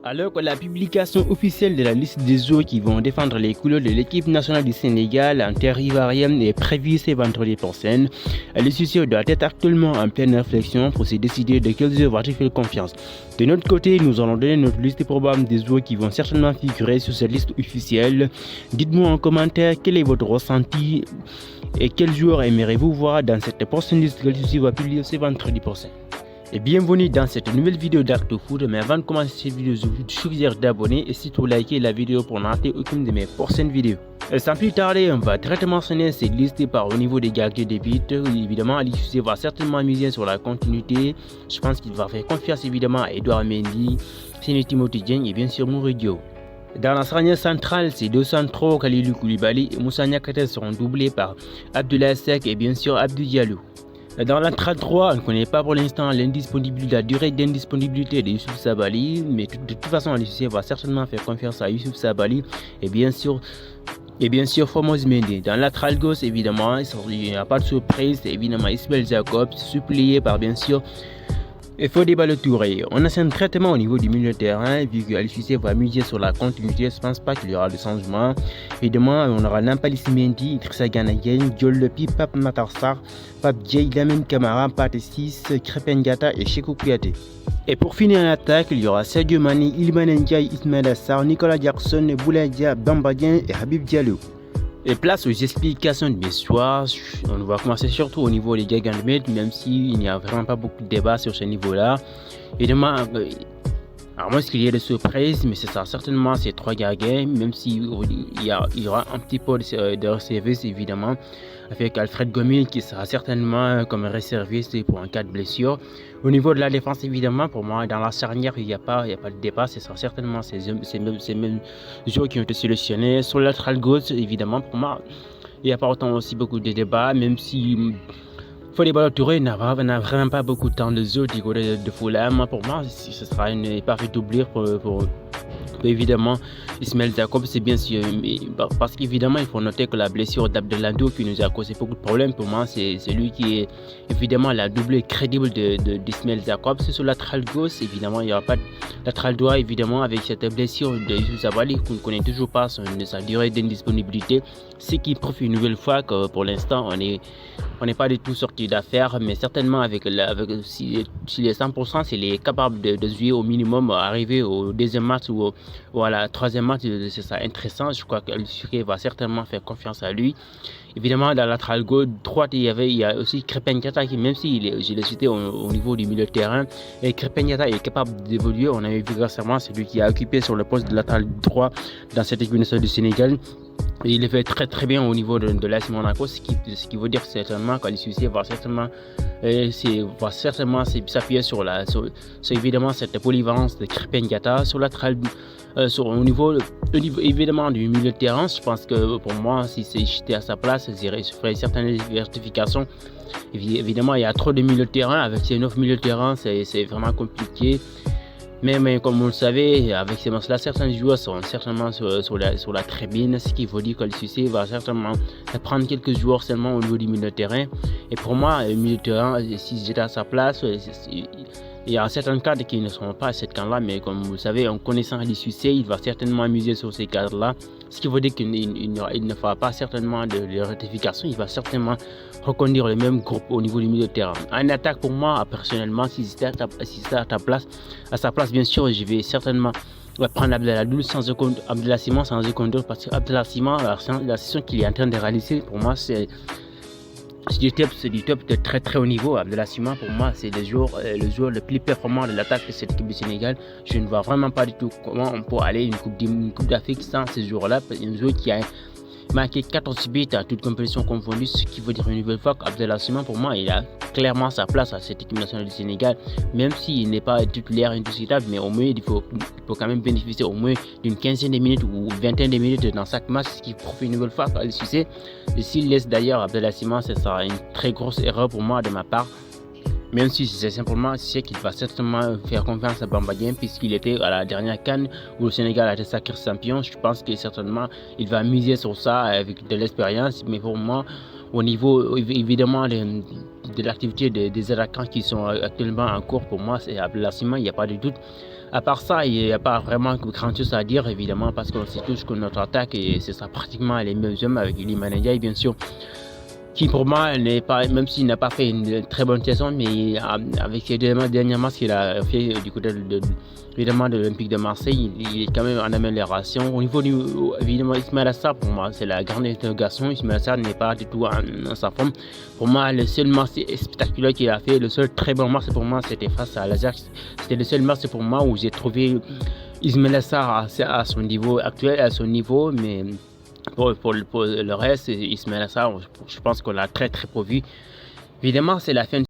Alors que la publication officielle de la liste des joueurs qui vont défendre les couleurs de l'équipe nationale du Sénégal en terre ivoirienne est prévue ce vendredi prochain, Aliou Cissé doit être actuellement en pleine réflexion pour se décider de quels joueurs va-t-il faire confiance. De notre côté, nous allons donner notre liste probable des joueurs qui vont certainement figurer sur cette liste officielle. Dites-moi en commentaire quel est votre ressenti et quels joueurs aimeriez-vous voir dans cette prochaine liste que Aliou Cissé va publier ce vendredi prochain. Et bienvenue dans cette nouvelle vidéo d'Actu Foot. Mais avant de commencer cette vidéo, je vous suggère d'abonner et surtout liker la vidéo pour ne rater aucune de mes prochaines vidéos. Et sans plus tarder, on va directement mentionner cette liste par au niveau des gardiens de but. Évidemment, Aliou Cissé va certainement miser sur la continuité. Je pense qu'il va faire confiance évidemment à Edouard Mendy, Séné Timothy Dieng et bien sûr Mourinho. Dans la charnière centrale, ces deux centraux, Kalidou Koulibaly et Moussa Niakhaté seront doublés par Abdoulaye Seck et bien sûr Abdou Diallo. Dans l'entrée 3, on ne connaît pas pour l'instant la durée d'indisponibilité de Youssouf Sabaly, mais de toute façon, Aliou Cissé va certainement faire confiance à Youssouf Sabaly et bien sûr Formose Mendy. Dans la latéral gauche, évidemment, il n'y a pas de surprise, évidemment Ismaël Jakobs, suppléé par bien sûr Fodé Ballo-Touré. On a un traitement au niveau du milieu de terrain, vu que Aliou Cissé va miser sur la continuité, je ne pense pas qu'il y aura de changement. Évidemment, on aura Nampalys Mendy, Idrissa Gana Gueye, Diol Lepi, Pape Matar Sarr, Pape Dieye, Lamine Camara, Pathé Ciss, Krépin Diatta et Cheikhou Kouyaté. Et pour finir en attaque, il y aura Sadio Mané, Iliman Ndiaye, Ismaïla Sarr, Nicolas Jackson, Boulaye Dia, Bamba Dieng et Habib Diallo. Et place aux explications de mes soirs, on va commencer surtout au niveau des gardiens de but, même s'il n'y a vraiment pas beaucoup de débat sur ce niveau-là. Évidemment, à moins qu'il y ait des surprises, mais ce sera certainement ces trois gardiens, même s'il y aura un petit peu de service évidemment, avec Alfred Gomis qui sera certainement comme réserviste pour un cas de blessure. Au niveau de la défense, évidemment, pour moi, dans la charnière, il n'y a pas de débat, ce sera certainement ces mêmes joueurs qui ont été sélectionnés. Sur le latéral gauche, évidemment, pour moi, il n'y a pas autant aussi beaucoup de débats, même si Fodé Ballo-Touré n'a vraiment pas beaucoup de temps de jeu du côté de Fulham. Pour moi, ce sera une parfaite doublure pour évidemment Ismaël Jakobs, c'est bien sûr, parce qu'évidemment il faut noter que la blessure d'Abdelando qui nous a causé beaucoup de problèmes, pour moi c'est lui qui est évidemment la doublée crédible d'Ismaël Jakobs. Sur la latéral gauche, évidemment il n'y aura pas de latéral droit, évidemment avec cette blessure de Youssouf Sabaly qu'on ne connaît toujours pas sa durée d'indisponibilité, ce qui prouve une nouvelle fois que pour l'instant on n'est pas du tout sorti d'affaire, mais certainement s'il est 100%, s'il est capable de jouer au minimum, arriver au deuxième match ou à la troisième match, c'est ça intéressant. Je crois que Aliou Cissé va certainement faire confiance à lui. Évidemment, dans la latéral gauche droite, il y a aussi Krépin Diatta qui, même si je l'ai cité au niveau du milieu de terrain, et Krépin Diatta est capable d'évoluer. On a vu récemment, c'est lui qui a occupé sur le poste de latéral droit dans cette équipe nationale du Sénégal. Et il le fait très très bien au niveau de l'AS Monaco, ce qui veut dire certainement qu'Aliou Cissé va certainement s'appuyer sur évidemment cette polyvalence de Krépin Diatta sur au niveau évidemment du milieu de terrain. Je pense que pour moi, si j'étais à sa place, je ferais certaines rectifications. Évidemment, il y a trop de milieux de terrain. Avec ces 9 milieux de terrain, c'est vraiment compliqué. Mais comme vous le savez, avec ces matchs-là, certains joueurs sont certainement sur la tribune, ce qui veut dire que le Cissé va certainement prendre quelques joueurs seulement au niveau du milieu de terrain. Et pour moi, le milieu de terrain, si j'étais à sa place, il y a certains cadres qui ne sont pas à cette cadre-là, mais comme vous le savez, en connaissant Aliou Cissé, il va certainement amuser sur ces cadres-là. Ce qui veut dire qu'il ne fera pas certainement de rectification, il va certainement reconduire le même groupe au niveau du milieu de terrain. En attaque, pour moi, personnellement, si c'était à sa place, bien sûr, je vais certainement prendre Abdelhadoul Abdallah Simon sans aucun doute, parce que Abdallah Simon, la session qu'il est en train de réaliser, pour moi, c'est du top de très très haut niveau. Abdallah Simon, pour moi, c'est le joueur le plus performant de l'attaque de cette équipe du Sénégal. Je ne vois vraiment pas du tout comment on peut aller une coupe d'Afrique sans ce joueur-là. Un joueur qui a marqué 14 buts à toute compétition confondue, ce qui veut dire une nouvelle fois qu'Abdallah Simon, pour moi, il a clairement sa place à cette équipe nationale du Sénégal, même s'il n'est pas titulaire indiscutable, mais au moins il faut quand même bénéficier au moins d'une quinzaine de minutes ou vingtaine de minutes dans chaque match, ce qui prouve une nouvelle fois qu'Aliou Cissé, s'il laisse d'ailleurs Abdallah Simon, ce sera une très grosse erreur pour moi de ma part. Même si c'est simplement, je sais qu'il va certainement faire confiance à Bamba Dieng puisqu'il était à la dernière CAN où le Sénégal a été sacré champion. Je pense que certainement il va miser sur ça avec de l'expérience. Mais pour moi, au niveau évidemment de l'activité des attaquants qui sont actuellement en cours, pour moi c'est Abdallah Simon, il n'y a pas de doute. À part ça, il n'y a pas vraiment grand chose à dire, évidemment, parce qu'on sait tous que notre attaque, et c'est ça pratiquement les mêmes hommes avec Iliman Ndiaye, bien sûr, qui pour moi n'est pas, même s'il n'a pas fait une très bonne saison, mais avec ses derniers matchs qu'il a fait du côté évidemment de l'Olympique de Marseille, il est quand même en amélioration. Au niveau du, évidemment, Ismaïla Sarr, pour moi, c'est la grande interrogation. Ismaïla Sarr n'est pas du tout en sa forme. Pour moi, le seul match spectaculaire qu'il a fait, le seul très bon match pour moi, c'était face à l'Ajax. C'était le seul match pour moi où j'ai trouvé Ismaïla Sarr à son niveau actuel, à son niveau, mais pour le reste, Ismaïla Sarr, je pense qu'on l'a très très prévu. Évidemment, c'est la fin